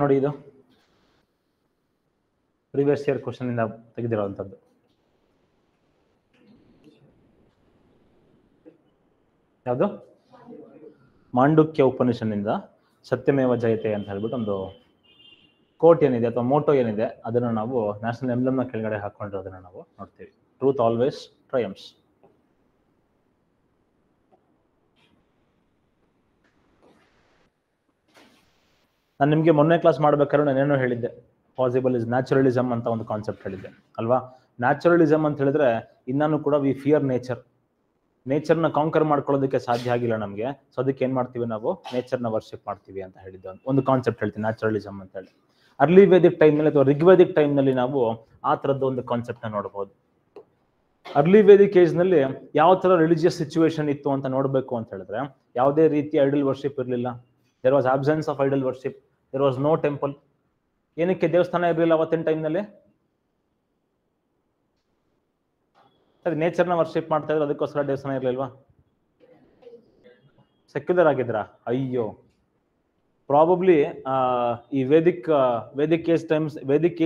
ನೋಡಿ, ಇದು previous year question ಇಂದ ತೆಗೆದಿರುವಂಥದ್ದು. ಯಾವುದು? ಮಾಂಡುಕ್ಯ ಉಪನಿಷನ್ನಿಂದ ಸತ್ಯಮೇವ ಜಯತೆ ಅಂತ ಹೇಳ್ಬಿಟ್ಟು ಒಂದು ಕೋಟ್ ಏನಿದೆ ಅಥವಾ ಮೋಟೋ ಏನಿದೆ ಅದನ್ನು ನಾವು ನ್ಯಾಷನಲ್ ಎಂಬ್ಲಮ್ನ ಕೆಳಗಡೆ ಹಾಕೊಂಡಿರೋದನ್ನ ನಾವು ನೋಡ್ತೀವಿ. Truth always triumphs. ನಾನು ನಿಮಗೆ ಮೊನ್ನೆ ಕ್ಲಾಸ್ ಮಾಡ್ಬೇಕಾದ್ರೆ ನಾನೇನೋ ಹೇಳಿದ್ದೆ, ಪಾಸಿಬಲ್ ಇಸ್ ನ್ಯಾಚುರಲಿಸಮ್ ಅಂತ ಒಂದು ಕಾನ್ಸೆಪ್ಟ್ ಹೇಳಿದ್ದೆ ಅಲ್ವಾ. ನ್ಯಾಚುರಲಿಸಮ್ ಅಂತ ಹೇಳಿದ್ರೆ ಇನ್ನೂ ಕೂಡ ವಿ ಫಿಯರ್ ನೇಚರ್ನ ಕಾಂಕರ್ ಮಾಡ್ಕೊಳ್ಳೋದಕ್ಕೆ ಸಾಧ್ಯ ಆಗಿಲ್ಲ ನಮಗೆ. ಸೊ ಅದಕ್ಕೆ ಏನ್ ಮಾಡ್ತೀವಿ ನಾವು? ನೇಚರ್ನ ವರ್ಷಿಪ್ ಮಾಡ್ತೀವಿ ಅಂತ ಹೇಳಿದ್ದು ಒಂದು ಕಾನ್ಸೆಪ್ಟ್ ಹೇಳ್ತೀವಿ, ನ್ಯಾಚುರಲಿಸಮ್ ಅಂತ ಹೇಳಿ. ಅರ್ಲಿ ವೇದಿಕ್ ಟೈಮ್ನಲ್ಲಿ ಅಥವಾ ಋಗ್ವೇದಿಕ್ ಟೈಮ್ನಲ್ಲಿ ನಾವು ಆ ಥರದ್ದು ಒಂದು ಕಾನ್ಸೆಪ್ಟ್ನ ನೋಡ್ಬೋದು. ಅರ್ಲಿ ವೇದಿಕ್ ಏಜ್ನಲ್ಲಿ ಯಾವ ಥರ ರಿಲಿಜಿಯಸ್ ಸಿಚುವೇಶನ್ ಇತ್ತು ಅಂತ ನೋಡಬೇಕು ಅಂತ ಹೇಳಿದ್ರೆ, ಯಾವುದೇ ರೀತಿ ಐಡಲ್ ವರ್ಷಿಪ್ ಇರಲಿಲ್ಲ. There was absence of idol worship, there was no temple. ಏನಕ್ಕೆ ದೇವಸ್ಥಾನ ಇರಲಿಲ್ಲ ಅವತ್ತಿನ ಟೈಮ್ನಲ್ಲಿ? ಸರಿ, ನೇಚರ್ನ ವರ್ಷಿಪ್ ಮಾಡ್ತಾ ಇದ್ರು, ಅದಕ್ಕೋಸ್ಕರ ದೇವಸ್ಥಾನ ಇರಲಿಲ್ವಾ? ಸೆಕ್ಯುಲರ್ ಆಗಿದ್ರಾ? ಅಯ್ಯೋ, ಪ್ರಾಬಬ್ಲಿ ಈ ವೇದಿಕ್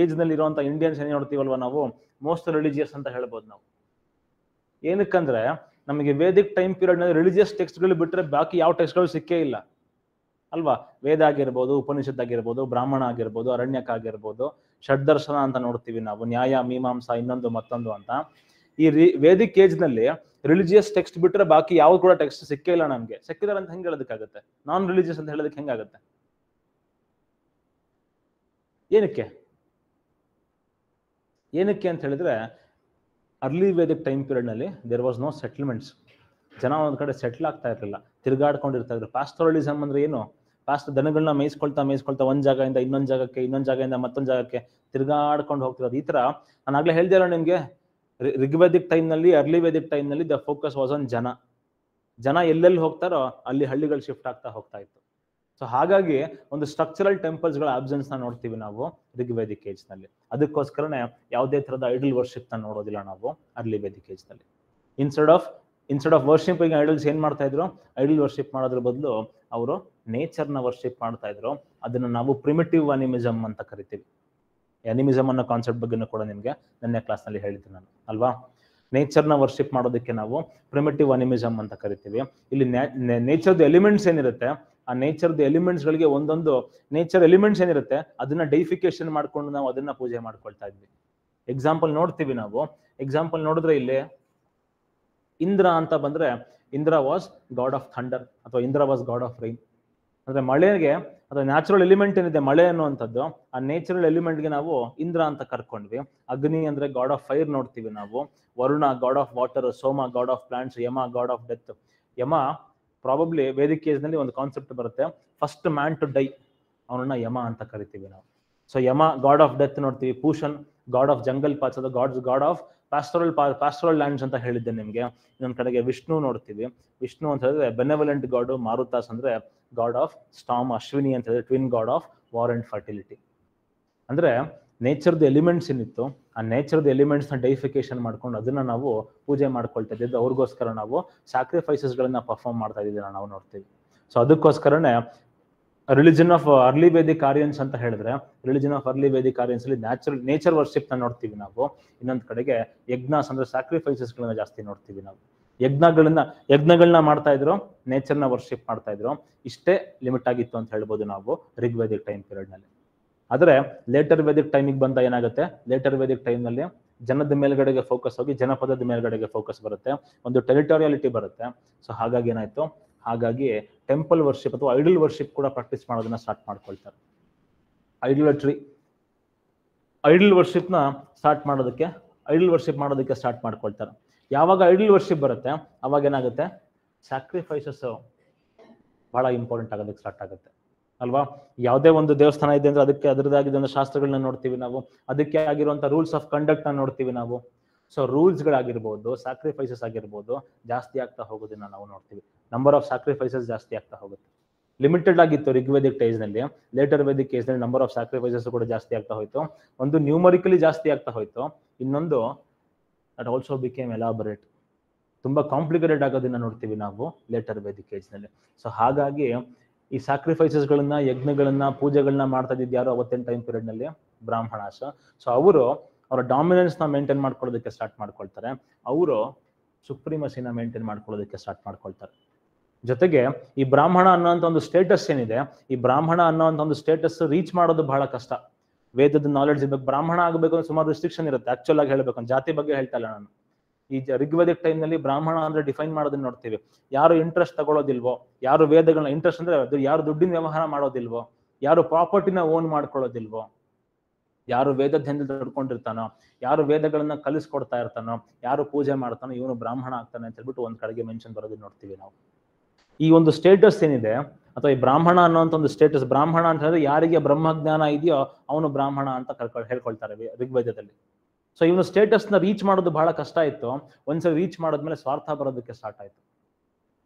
ಏಜ್ ನಲ್ಲಿ ಇರುವಂತ ಇಂಡಿಯನ್ಸ್ ಏನ್ ನೋಡ್ತೀವಲ್ವಾ ನಾವು, ಮೋಸ್ಟ್ ರಿಲಿಜಿಯಸ್ ಅಂತ ಹೇಳ್ಬೋದು ನಾವು. ಏನಕ್ಕಂದ್ರೆ ನಮಗೆ ವೇದಿಕ್ ಟೈಮ್ ಪೀರಿಯಡ್ ನಲ್ಲಿ ರಿಲಿಜಿಯಸ್ ಟೆಕ್ಸ್ಟ್ಗಳು ಬಿಟ್ಟರೆ ಬಾಕಿ ಯಾವ ಟೆಕ್ಸ್ಟ್ಗಳು ಸಿಕ್ಕೇ ಇಲ್ಲ ಅಲ್ವಾ. ವೇದ ಆಗಿರ್ಬೋದು, ಉಪನಿಷತ್ ಆಗಿರ್ಬೋದು, ಬ್ರಾಹ್ಮಣ ಆಗಿರ್ಬೋದು, ಅರಣ್ಯಕ ಆಗಿರ್ಬೋದು, ಷಡ್ದರ್ಶನ ಅಂತ ನೋಡ್ತೀವಿ ನಾವು, ನ್ಯಾಯ ಮೀಮಾಂಸಾ, ಇನ್ನೊಂದು ಮತ್ತೊಂದು ಅಂತ. ಈ ವೇದಿಕ್ ಏಜ್ ನಲ್ಲಿ ರಿಲಿಜಿಯಸ್ ಟೆಕ್ಸ್ಟ್ ಬಿಟ್ಟರೆ ಬಾಕಿ ಯಾವ ಕೂಡ ಟೆಕ್ಸ್ಟ್ ಸಿಕ್ಕೇ ಇಲ್ಲ ನಮ್ಗೆ. ಸೆಕ್ಯುಲರ್ ಅಂತ ಹೆಂಗ್ ಹೇಳೋದಕ್ಕಾಗತ್ತೆ? ನಾನ್ ರಿಲಿಜಿಯಸ್ ಅಂತ ಹೇಳೋದಕ್ಕೆ ಹೆಂಗಾಗತ್ತೆ? ಏನಕ್ಕೆ ಅಂತ ಹೇಳಿದ್ರೆ, ಅರ್ಲಿ ವೇದಿಕ್ ಟೈಮ್ ಪೀರಿಯಡ್ ನಲ್ಲಿ ದೇರ್ ವಾಸ್ ನೋ ಸೆಟಲ್ಮೆಂಟ್ಸ್. ಜನ ಒಂದ್ ಕಡೆ ಸೆಟ್ಲ್ ಆಗ್ತಾ ಇರಲಿಲ್ಲ, ತಿರುಗಾಡ್ಕೊಂಡಿರ್ತಾ ಇದ್ರು. ಪಾಸ್ಟೋರಲಿಸಮ್ ಅಂದ್ರೆ ಏನು? ದನಗಳನ್ನ ಮೇಯಿಸ್ಕೊಳ್ತಾ ಒಂದ್ ಜಾಗದಿಂದ ಇನ್ನೊಂದ್ ಜಾಗದಿಂದ ಮತ್ತೊಂದ್ ಜಾಗಕ್ಕೆ ತಿರುಗಾಡ್ಕೊಂಡು ಹೋಗ್ತಿರೋದು. ಈ ತರ ನಾನು ಆಗ್ಲೇ ಹೇಳ್ದೆ ನಿಮ್ಗೆ, ಋಗ್ವೇದಿಕ್ ಟೈಮ್ ನಲ್ಲಿ, ಅರ್ಲಿ ವೇದಿಕ್ ಟೈಮ್ ನಲ್ಲಿ ದ ಫೋಕಸ್ ವಾಸ್ ಆನ್ ಜನ ಎಲ್ಲೆಲ್ಲಿ ಹೋಗ್ತಾರೋ ಅಲ್ಲಿ ಹಳ್ಳಿಗಳು ಶಿಫ್ಟ್ ಆಗ್ತಾ ಹೋಗ್ತಾ ಇತ್ತು. ಸೊ ಹಾಗಾಗಿ ಒಂದು ಸ್ಟ್ರಕ್ಚರಲ್ ಟೆಂಪಲ್ಸ್ಗಳ ಆಬ್ಸೆನ್ಸ್ ನ ನೋಡ್ತೀವಿ ನಾವು ಋಗ್ವೇದಿಕ್ ಏಜ್ ನಲ್ಲಿ. ಅದಕ್ಕೋಸ್ಕರನೇ ಯಾವುದೇ ತರದ ಐಡಲ್ ವರ್ಷಿಪ್ ನ ನೋಡೋದಿಲ್ಲ ನಾವು ಅರ್ಲಿ ವೇದಿಕ್ ಏಜ್ ನಲ್ಲಿ. ಇನ್ಸ್ಟೆಡ್ ಆಫ್ ವರ್ಷಿಪಿಂಗ್ ಐಡಲ್ಸ್ ಏನ್ ಮಾಡ್ತಾ ಇದ್ರು? ಐಡಲ್ ವರ್ಷಿಪ್ ಮಾಡೋದ್ರ ಬದಲು ಅವರು ನೇಚರ್ನ ವರ್ಷಿಪ್ ಮಾಡ್ತಾ ಇದ್ರು. ಅದನ್ನ ನಾವು ಪ್ರಿಮಿಟಿವ್ ಅನಿಮಿಸಮ್ ಅಂತ ಕರಿತೀವಿ. ಅನಿಮಿಸಮ್ ಅನ್ನೋ ಕಾನ್ಸೆಪ್ಟ್ ಬಗ್ಗೆ ಕೂಡ ನಿಮ್ಗೆ ನೆನ್ನೆ ಕ್ಲಾಸ್ ನಲ್ಲಿ ಹೇಳಿದ್ದೆ ನಾನು ಅಲ್ವಾ. ನೇಚರ್ನ ವರ್ಷಿಪ್ ಮಾಡೋದಕ್ಕೆ ನಾವು ಪ್ರಿಮಿಟಿವ್ ಅನಿಮಿಸಮ್ ಅಂತ ಕರಿತೀವಿ. ಇಲ್ಲಿ ನೇಚರ್ದು ಎಲಿಮೆಂಟ್ಸ್ ಏನಿರುತ್ತೆ, ಆ ನೇಚರ್ದು ಎಲಿಮೆಂಟ್ಸ್ ಗಳಿಗೆ ಒಂದೊಂದು ನೇಚರ್ ಎಲಿಮೆಂಟ್ಸ್ ಏನಿರುತ್ತೆ ಅದನ್ನ ಡೈಫಿಕೇಶನ್ ಮಾಡ್ಕೊಂಡು ನಾವು ಅದನ್ನ ಪೂಜೆ ಮಾಡ್ಕೊಳ್ತಾ ಇದ್ವಿ. ಎಕ್ಸಾಂಪಲ್ ನೋಡ್ತೀವಿ ನಾವು. ಎಕ್ಸಾಂಪಲ್ ನೋಡಿದ್ರೆ ಇಲ್ಲಿ ಇಂದ್ರ ಅಂತ ಬಂದ್ರೆ, Indra was god of thunder ಅಥವಾ Indra was god of rain. ಅಂದ್ರೆ ಮಳೆಗೆ ಅಥವಾ ನ್ಯಾಚುರಲ್ ಎಲಿಮೆಂಟ್ ಏನಿದೆ ಮಳೆ ಅನ್ನುವಂಥದ್ದು, ಆ ನ್ಯಾಚುರಲ್ ಎಲಿಮೆಂಟ್ಗೆ ನಾವು ಇಂದ್ರ ಅಂತ ಕರ್ಕೊಂಡ್ವಿ. ಅಗ್ನಿ ಅಂದ್ರೆ ಗಾಡ್ ಆಫ್ ಫೈರ್ ನೋಡ್ತೀವಿ ನಾವು. Varuna god of water, Soma god of plants, Yama god of death. Yama probably Vedic age ನಲ್ಲಿ ಒಂದು ಕಾನ್ಸೆಪ್ಟ್ ಬರುತ್ತೆ, ಫಸ್ಟ್ ಮ್ಯಾನ್ ಟು ಡೈ, ಅವನನ್ನ ಯಮ ಅಂತ ಕರಿತೀವಿ ನಾವು. So Yama god of death ನೋಡ್ತೀವಿ. Pushan god of jungle parts, ಅದು ಗಾಡ್ ಆಫ್ ಪ್ಯಾಸ್ಟೋರಲ್ ಲ್ಯಾಂಡ್ಸ್ ಅಂತ ಹೇಳಿದ್ದೆ ನಿಮ್ಗೆ. ಇನ್ನೊಂದ್ ಕಡೆಗೆ ವಿಷ್ಣು ನೋಡ್ತೀವಿ. ವಿಷ್ಣು ಅಂತ ಹೇಳಿದ್ರೆ ಬೆನೆವಲೆಂಟ್ ಗಾಡ್. ಮಾರುತಾಸ್ ಅಂದ್ರೆ ಗಾಡ್ ಆಫ್ ಸ್ಟಾಮ್. ಅಶ್ವಿನಿ ಅಂತ ಹೇಳಿದ್ರೆ twin god of war and fertility. ಅಂದ್ರೆ ನೇಚರ್ದು ಎಲಿಮೆಂಟ್ಸ್ ಏನಿತ್ತು, ಆ ನೇಚರ್ದು ಎಲಿಮೆಂಟ್ಸ್ ನ ಡೈಫಿಕೇಶನ್ ಮಾಡ್ಕೊಂಡು ಅದನ್ನ ನಾವು ಪೂಜೆ ಮಾಡ್ಕೊಳ್ತಾ ಇದ್ದಿದ್ದು. ಅವ್ರಿಗೋಸ್ಕರ ನಾವು ಸ್ಯಾಕ್ರಿಫೈಸಸ್ ಗಳನ್ನ ಪರ್ಫಾರ್ಮ್ ಮಾಡ್ತಾ ಇದ್ದೀವಿ ನಾವು ನೋಡ್ತೀವಿ. ಸೊ ಅದಕ್ಕೋಸ್ಕರನೇ religion of early Vedic Aryans ಅಂತ ಹೇಳಿದ್ರೆ, religion of early Vedic Aryans ಅಲ್ಲಿ ನೇಚರ್ ವರ್ಷಿಪ್ ನ ನೋಡ್ತೀವಿ ನಾವು. ಇನ್ನೊಂದ್ ಕಡೆಗೆ ಯಜ್ಞಾಸ್ ಅಂದ್ರೆ ಸ್ಯಾಕ್ರಿಫೈಸಸ್ ಗಳನ್ನ ಜಾಸ್ತಿ ನೋಡ್ತೀವಿ ನಾವು. ಯಜ್ಞಗಳನ್ನ ಮಾಡ್ತಾ ಇದ್ರು, ನೇಚರ್ನ ವರ್ಷಿಪ್ ಮಾಡ್ತಾ ಇದ್ರು. ಇಷ್ಟೇ ಲಿಮಿಟ್ ಆಗಿತ್ತು ಅಂತ ಹೇಳ್ಬೋದು ನಾವು ಋಗ್ವೇದಿಕ್ ಟೈಮ್ ಪೀರಿಯಡ್ ನಲ್ಲಿ. ಆದ್ರೆ ಲೇಟರ್ ವೇದಿಕ್ ಟೈಮಿಗೆ ಬಂದ ಏನಾಗುತ್ತೆ, ಲೇಟರ್ ವೇದಿಕ್ ಟೈಮ್ ನಲ್ಲಿ ಜನದ ಮೇಲ್ಗಡೆಗೆ ಫೋಕಸ್ ಹೋಗಿ ಜನಪದದ ಮೇಲ್ಗಡೆಗೆ ಫೋಕಸ್ ಬರುತ್ತೆ, ಒಂದು ಟೆರಿಟೋರಿಯಾಲಿಟಿ ಬರುತ್ತೆ. ಸೊ ಹಾಗಾಗಿ ಏನಾಯ್ತು, ಹಾಗಾಗಿ ಟೆಂಪಲ್ ವರ್ಷಿಪ್ ಅಥವಾ ಐಡಲ್ ವರ್ಷಿಪ್ ಕೂಡ ಪ್ರಾಕ್ಟೀಸ್ ಮಾಡೋದನ್ನ ಸ್ಟಾರ್ಟ್ ಮಾಡ್ಕೊಳ್ತಾರೆ. ಐಡಲ್ ವರ್ಷಿಪ್ ಮಾಡೋದಕ್ಕೆ ಸ್ಟಾರ್ಟ್ ಮಾಡ್ಕೊಳ್ತಾರೆ. ಯಾವಾಗ ಐಡಲ್ ವರ್ಷಿಪ್ ಬರುತ್ತೆ ಅವಾಗ ಏನಾಗುತ್ತೆ, ಸ್ಯಾಕ್ರಿಫೈಸಸ್ ಬಹಳ ಇಂಪಾರ್ಟೆಂಟ್ ಆಗೋದಕ್ಕೆ ಸ್ಟಾರ್ಟ್ ಆಗುತ್ತೆ ಅಲ್ವಾ. ಯಾವುದೇ ಒಂದು ದೇವಸ್ಥಾನ ಇದೆ ಅಂದ್ರೆ ಅದಕ್ಕೆ ಅದರದಾಗಿದ್ದ ಶಾಸ್ತ್ರಗಳನ್ನ ನೋಡ್ತೀವಿ ನಾವು, ಅದಕ್ಕೆ ಆಗಿರುವಂತ ರೂಲ್ಸ್ ಆಫ್ ಕಂಡಕ್ಟ್ ನ ನೋಡ್ತೀವಿ ನಾವು. ಸೊ ರೂಲ್ಸ್ ಗಳಾಗಿರ್ಬೋದು, ಸ್ಯಾಕ್ರಿಫೈಸಸ್ ಆಗಿರ್ಬೋದು ಜಾಸ್ತಿ ಆಗ್ತಾ ಹೋಗೋದನ್ನ ನಾವು ನೋಡ್ತೀವಿ. ನಂಬರ್ ಆಫ್ ಸ್ಯಾಕ್ರಿಫೈಸಸ್ ಜಾಸ್ತಿ ಆಗ್ತಾ ಹೋಗುತ್ತೆ. ಲಿಮಿಟೆಡ್ ಆಗಿತ್ತು ಋಗ್ವೇದಿಕ್ ಏಜ್ ನಲ್ಲಿ. ಲೇಟರ್ ವೇದಿಕ್ ಏಜ್ ನಲ್ಲಿ ನಂಬರ್ ಆಫ್ ಸ್ಯಾಕ್ರಿಫೈಸಸ್ ಕೂಡ ಜಾಸ್ತಿ ಆಗ್ತಾ ಹೋಯ್ತು. ಒಂದು ನ್ಯೂಮರಿಕಲಿ ಜಾಸ್ತಿ ಆಗ್ತಾ ಹೋಯ್ತು, ಇನ್ನೊಂದು ದಟ್ ಆಲ್ಸೋ ಬಿಕೇಮ್ ಎಲಾಬರೇಟ್, ತುಂಬಾ ಕಾಂಪ್ಲಿಕೇಟೆಡ್ ಆಗೋದನ್ನ ನೋಡ್ತೀವಿ ನಾವು ಲೇಟರ್ ವೇದಿಕ್ ಏಜ್ ನಲ್ಲಿ. ಸೊ ಹಾಗಾಗಿ ಈ ಸ್ಯಾಕ್ರಿಫೈಸಸ್ಗಳನ್ನ, ಯಜ್ಞಗಳನ್ನ, ಪೂಜೆಗಳನ್ನ ಮಾಡ್ತಾ ಇದ್ದಿದ್ದು ಯಾರು ಅವತ್ತಿನ ಟೈಮ್ ಪೀರಿಯಡ್ ನಲ್ಲಿ? ಬ್ರಾಹ್ಮಣಾಸ್. ಸೊ ಅವರು ಅವರ ಡಾಮಿನೆನ್ಸ್ ನ ಮೇಂಟೈನ್ ಮಾಡ್ಕೊಳ್ಳೋದಕ್ಕೆ ಸ್ಟಾರ್ಟ್ ಮಾಡ್ಕೊಳ್ತಾರೆ. ಅವರು ಸುಪ್ರೀಮಸಿನ ಮೇಂಟೈನ್ ಮಾಡ್ಕೊಳ್ಳೋದಕ್ಕೆ ಸ್ಟಾರ್ಟ್ ಮಾಡ್ಕೊಳ್ತಾರೆ. ಜೊತೆಗೆ ಈ ಬ್ರಾಹ್ಮಣ ಅನ್ನೋಂಥ ಒಂದು ಸ್ಟೇಟಸ್ ಏನಿದೆ, ಈ ಬ್ರಾಹ್ಮಣ ಅನ್ನೋಂಥ ಒಂದು ಸ್ಟೇಟಸ್ ರೀಚ್ ಮಾಡೋದು ಬಹಳ ಕಷ್ಟ. ವೇದದ ನಾಲೆಡ್ಜ್ ಇರ್ಬೇಕು. ಬ್ರಾಹ್ಮಣ ಆಗಬೇಕು ಅಂದ್ರೆ ಸುಮಾರು ರಿಸ್ಟ್ರಿಕ್ಷನ್ ಇರುತ್ತೆ. ಆಕ್ಚುಲ್ ಆಗಿ ಹೇಳ್ಬೇಕು, ಜಾತಿ ಬಗ್ಗೆ ಹೇಳ್ತಾ ಇಲ್ಲ ನಾನು. ಈ ಋಗ್ವೇದಿಕ್ ಟೈಮ್ ನಲ್ಲಿ ಬ್ರಾಹ್ಮಣ ಅಂದ್ರೆ ಡಿಫೈನ್ ಮಾಡೋದನ್ನ ನೋಡ್ತೀವಿ. ಯಾರು ಇಂಟ್ರೆಸ್ಟ್ ತಗೊಳ್ಳೋದಿಲ್ವೋ, ಯಾರು ವೇದಗಳನ್ನ ಇಂಟ್ರೆಸ್ಟ್ ಅಂದ್ರೆ ಯಾರು ದುಡ್ಡಿನ ವ್ಯವಹಾರ ಮಾಡೋದಿಲ್ವೋ, ಯಾರು ಪ್ರಾಪರ್ಟಿನ ಓನ್ ಮಾಡ್ಕೊಳ್ಳೋದಿಲ್ವೋ, ಯಾರು ವೇದಧ್ಯಂದಲ್ಲಿ ತಡ್ಕೊಂಡಿರ್ತಾನೋ, ಯಾರು ವೇದಗಳನ್ನ ಕಲಿಸ್ಕೊಡ್ತಾ ಇರ್ತಾನೋ, ಯಾರು ಪೂಜೆ ಮಾಡ್ತಾನೋ, ಇವನು ಬ್ರಾಹ್ಮಣ ಆಗ್ತಾನೆ ಅಂತ ಹೇಳ್ಬಿಟ್ಟು ಒಂದ್ ಕಡೆಗೆ ಮೆನ್ಷನ್ ಬರೋದನ್ನ ನೋಡ್ತೀವಿ ನಾವು. ಈ ಒಂದು ಸ್ಟೇಟಸ್ ಏನಿದೆ, ಅಥವಾ ಈ ಬ್ರಾಹ್ಮಣ ಅನ್ನೋಂಥ ಒಂದು ಸ್ಟೇಟಸ್, ಬ್ರಾಹ್ಮಣ ಅಂತ ಹೇಳಿದ್ರೆ ಯಾರಿಗೆ ಬ್ರಹ್ಮಜ್ಞಾನ ಇದೆಯೋ ಅವನು ಬ್ರಾಹ್ಮಣ ಅಂತ ಹೇಳ್ಕೊಳ್ತಾರೆ ಋಗ್ವೇದದಲ್ಲಿ. ಸೊ ಇವನು ಸ್ಟೇಟಸ್ ನ ರೀಚ್ ಮಾಡೋದು ಬಹಳ ಕಷ್ಟ ಇತ್ತು. ಒಂದ್ಸರಿ ರೀಚ್ ಮಾಡಿದ್ಮೇಲೆ ಸ್ವಾರ್ಥ ಬರೋದಕ್ಕೆ ಸ್ಟಾರ್ಟ್ ಆಯ್ತು.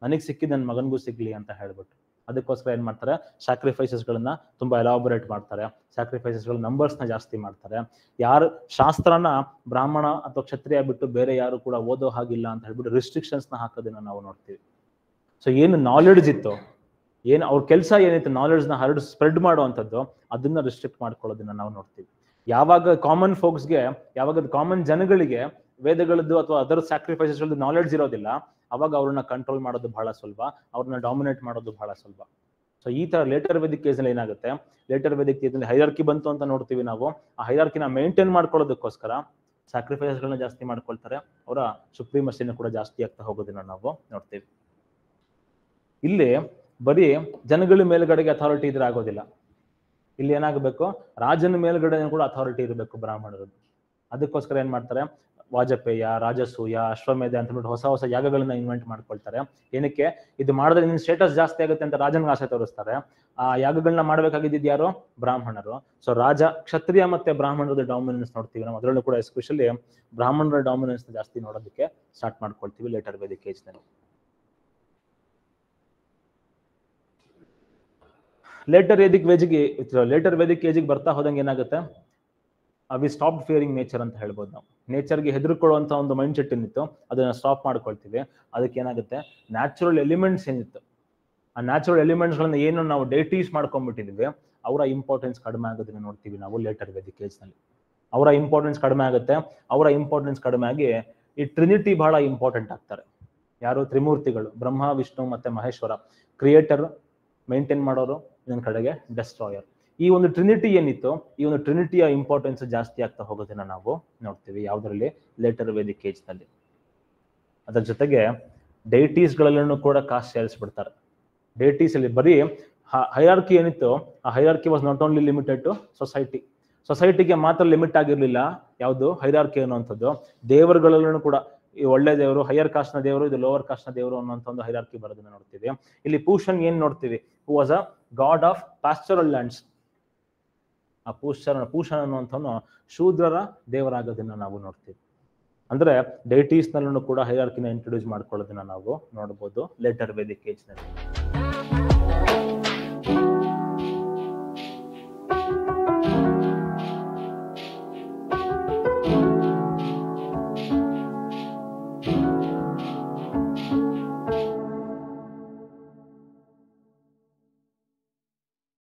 ನನಗೆ ಸಿಕ್ಕಿದ್ ನನ್ನ ಮಗನ್ಗೂ ಸಿಗ್ಲಿ ಅಂತ ಹೇಳ್ಬಿಟ್ಟು ಅದಕ್ಕೋಸ್ಕರ ಏನ್ ಮಾಡ್ತಾರೆ, ಸ್ಯಾಕ್ರಿಫೈಸಸ್ ಗಳನ್ನ ತುಂಬಾ ಎಲಾಬೊರೇಟ್ ಮಾಡ್ತಾರೆ. ಸ್ಯಾಕ್ರಿಫೈಸಸ್ ಗಳ ನಂಬರ್ಸ್ ನ ಜಾಸ್ತಿ ಮಾಡ್ತಾರೆ. ಯಾರು ಶಾಸ್ತ್ರನ ಬ್ರಾಹ್ಮಣ ಅಥವಾ ಕ್ಷತ್ರಿಯ ಬಿಟ್ಟು ಬೇರೆ ಯಾರು ಕೂಡ ಓದೋ ಹಾಗಿಲ್ಲ ಅಂತ ಹೇಳ್ಬಿಟ್ಟು ರಿಸ್ಟ್ರಿಕ್ಷನ್ಸ್ ನ ಹಾಕೋದನ್ನ ನಾವು ನೋಡ್ತೀವಿ. ಸೊ ಏನು ನಾಲೆಡ್ಜ್ ಇತ್ತು, ಏನು ಅವ್ರ ಕೆಲಸ ಏನಿತ್ತು, ನಾಲೆಡ್ಜ್ ನ ಸ್ಪ್ರೆಡ್ ಮಾಡುವಂಥದ್ದು, ಅದನ್ನ ರಿಸ್ಟ್ರಿಕ್ಟ್ ಮಾಡ್ಕೊಳ್ಳೋದನ್ನ ನಾವು ನೋಡ್ತೀವಿ. ಯಾವಾಗ ಕಾಮನ್ ಫೋಕ್ಸ್ಗೆ, ಯಾವಾಗ ಕಾಮನ್ ಜನಗಳಿಗೆ ವೇದಗಳದ್ದು ಅಥವಾ ಅದರ್ ಸ್ಯಾಕ್ರಿಫೈಸಸ್ ನಾಲೆಡ್ಜ್ ಇರೋದಿಲ್ಲ, ಅವಾಗ ಅವ್ರನ್ನ ಕಂಟ್ರೋಲ್ ಮಾಡೋದು ಬಹಳ ಸುಲಭ, ಅವ್ರನ್ನ ಡಾಮಿನೇಟ್ ಮಾಡೋದು ಬಹಳ ಸುಲಭ. ಸೊ ಈ ತರ ಲೇಟರ್ ವೇದಿಕ್ ಕೇಸ್ ನಲ್ಲಿ ಏನಾಗುತ್ತೆ, ಲೇಟರ್ ವೇದಿಕ್ ಕೇಸ್ ನಲ್ಲಿ ಹೈರಾರ್ಕಿ ಬಂತು ಅಂತ ನೋಡ್ತೀವಿ ನಾವು. ಆ ಹೈರಾರ್ಕಿನ ಮೇಂಟೈನ್ ಮಾಡ್ಕೊಳ್ಳೋದಕ್ಕೋಸ್ಕರ ಸ್ಯಾಕ್ರಿಫೈಸಸ್ ಗಳನ್ನ ಜಾಸ್ತಿ ಮಾಡ್ಕೊಳ್ತಾರೆ. ಅವರ ಸುಪ್ರೀಮಸಿನ ಕೂಡ ಜಾಸ್ತಿ ಆಗ್ತಾ ಹೋಗೋದನ್ನ ನಾವು ನೋಡ್ತೀವಿ. ಇಲ್ಲಿ ಬರೀ ಜನಗಳ ಮೇಲ್ಗಡೆಗೆ ಅಥಾರಿಟಿ ಇದ್ರೆ ಆಗೋದಿಲ್ಲ. ಇಲ್ಲಿ ಏನಾಗಬೇಕು, ರಾಜನ ಮೇಲ್ಗಡೆ ಕೂಡ ಅಥಾರಿಟಿ ಇರಬೇಕು ಬ್ರಾಹ್ಮಣರು. ಅದಕ್ಕೋಸ್ಕರ ಏನ್ ಮಾಡ್ತಾರೆ, ವಾಜಪೇಯ, ರಾಜಸೂಯ, ಅಶ್ವಮೇಧ ಅಂತ ಹೇಳ್ಬಿಟ್ಟು ಹೊಸ ಹೊಸ ಯಾಗಗಳನ್ನ ಇನ್ವೆಂಟ್ ಮಾಡ್ಕೊಳ್ತಾರೆ. ಏನಕ್ಕೆ? ಇದು ಮಾಡಿದ್ರೆ ನಿನ್ನ ಸ್ಟೇಟಸ್ ಜಾಸ್ತಿ ಆಗುತ್ತೆ ಅಂತ ರಾಜನ್ಗೆ ಆಸೆ ತೋರಿಸ್ತಾರೆ. ಆ ಯಾಗಗಳನ್ನ ಮಾಡ್ಬೇಕಾಗಿದ್ದು ಯಾರು? ಬ್ರಾಹ್ಮಣರು. ಸೊ ರಾಜ, ಕ್ಷತ್ರಿಯ ಮತ್ತೆ ಬ್ರಾಹ್ಮಣರದ ಡಾಮಿನೆನ್ಸ್ ನೋಡ್ತೀವಿ ನಾವು. ಅದರಲ್ಲೂ ಕೂಡ ಎಸ್ಪೆಷಲಿ ಬ್ರಾಹ್ಮಣರ ಡಾಮಿನೆನ್ಸ್ ಜಾಸ್ತಿ ನೋಡೋದಕ್ಕೆ ಸ್ಟಾರ್ಟ್ ಮಾಡ್ಕೊಳ್ತೀವಿ ಲೇಟರ್ ವೇದಿಕ್ ಏಜ್ ನಲ್ಲಿ. ಲೇಟರ್ ವೇದಿಕ್ ಏಜಿಗೆ ಬರ್ತಾ ಹೋದಂಗೆ ಏನಾಗುತ್ತೆ, ವಿ ಸ್ಟಾಪ್ ಫಿಯರಿಂಗ್ ನೇಚರ್ ಅಂತ ಹೇಳ್ಬೋದು ನಾವು. ನೇಚರ್ಗೆ ಹೆದರ್ಕೊಳ್ಳುವಂತ ಒಂದು ಮೈಂಡ್ ಸೆಟ್ ಏನಿತ್ತು ಅದನ್ನ ಸ್ಟಾಪ್ ಮಾಡ್ಕೊಳ್ತೀವಿ. ಅದಕ್ಕೆ ಏನಾಗುತ್ತೆ, ನ್ಯಾಚುರಲ್ ಎಲಿಮೆಂಟ್ಸ್ ಏನಿತ್ತು, ಆ ನ್ಯಾಚುರಲ್ ಎಲಿಮೆಂಟ್ಸ್ ಗಳನ್ನ ಏನು ನಾವು ಡೈಟೀಸ್ ಮಾಡ್ಕೊಂಡ್ಬಿಟ್ಟಿದ್ವಿ, ಅವರ ಇಂಪಾರ್ಟೆನ್ಸ್ ಕಡಿಮೆ ಆಗೋದನ್ನ ನೋಡ್ತೀವಿ ನಾವು ಲೇಟರ್ ವೇದಿಕ್ ಏಜ್ ನಲ್ಲಿ. ಅವರ ಇಂಪಾರ್ಟೆನ್ಸ್ ಕಡಿಮೆ ಆಗುತ್ತೆ. ಅವರ ಇಂಪಾರ್ಟೆನ್ಸ್ ಕಡಿಮೆ ಆಗಿ ಈ ಟ್ರಿನಿಟಿ ಬಹಳ ಇಂಪಾರ್ಟೆಂಟ್ ಆಗ್ತಾರೆ. ಯಾರು? ತ್ರಿಮೂರ್ತಿಗಳು, ಬ್ರಹ್ಮ, ವಿಷ್ಣು ಮತ್ತೆ ಮಹೇಶ್ವರ. ಕ್ರಿಯೇಟರ್, ಮೇಂಟೈನ್ ಮಾಡೋರು, ಇನ್ನೊಂದ್ ಕಡೆಗೆ ಡೆಸ್ಟ್ರಾಯರ್. ಈ ಒಂದು ಟ್ರಿನಿಟಿ ಏನಿತ್ತು, ಈ ಒಂದು ಟ್ರಿನಿಟಿಯ ಇಂಪಾರ್ಟೆನ್ಸ್ ಜಾಸ್ತಿ ಆಗ್ತಾ ಹೋಗೋದನ್ನ ನಾವು ನೋಡ್ತೀವಿ ಯಾವ್ದ್ರಲ್ಲಿ? ಲೇಟರ್ ವೇದಿಕ್ ಏಜ್ ನಲ್ಲಿ. ಅದರ ಜೊತೆಗೆ ಡೈಟೀಸ್ ಗಳಲ್ಲೂ ಕೂಡ ಕಾಸ್ಟ್ ಸೇರಿಸ್ಬಿಡ್ತಾರೆ. ಡೈಟೀಸ್ ಅಲ್ಲಿ ಬರೀ ಹೈರಾರ್ಕಿ ಏನಿತ್ತು, ಆ hierarchy was not only limited to ಸೊಸೈಟಿಗೆ ಮಾತ್ರ ಲಿಮಿಟ್ ಆಗಿರ್ಲಿಲ್ಲ. ಯಾವುದು ಹೈರಾರ್ಕಿ ಅನ್ನುವಂಥದ್ದು, ದೇವರುಗಳಲ್ಲೂ ಕೂಡ ಈ ಒಳ್ಳೆ ದೇವರು, ಹೈಯರ್ ಕಾಸ್ಟ್ ನ ದೇವರು, ಇದು ಲೋವರ್ ಕಾಸ್ಟ್ ನ ದೇವರು ಅನ್ನೋಂಥ ಒಂದು ಹೈರಾರ್ಕಿ ಬರೋದನ್ನ ನೋಡ್ತೀವಿ. ಇಲ್ಲಿ ಪೂಷನ್ ಏನ್ ನೋಡ್ತೀವಿ, who was a god of pastoral lands. ಆ ಪೂಷನ್ ಅನ್ನುವಂಥವನು ಶೂದ್ರರ ದೇವರಾಗೋದನ್ನ ನಾವು ನೋಡ್ತೀವಿ. ಅಂದ್ರೆ ಡೈಟೀಸ್ ನಲ್ಲೂ ಕೂಡ ಹೈರಾರ್ಕಿನ ಇಂಟ್ರೊಡ್ಯೂಸ್ ಮಾಡ್ಕೊಳ್ಳೋದನ್ನ ನಾವು ನೋಡ್ಬೋದು ಲೇಟರ್ ವೇದಿಕ್ ಏಜ್ ನಲ್ಲಿ.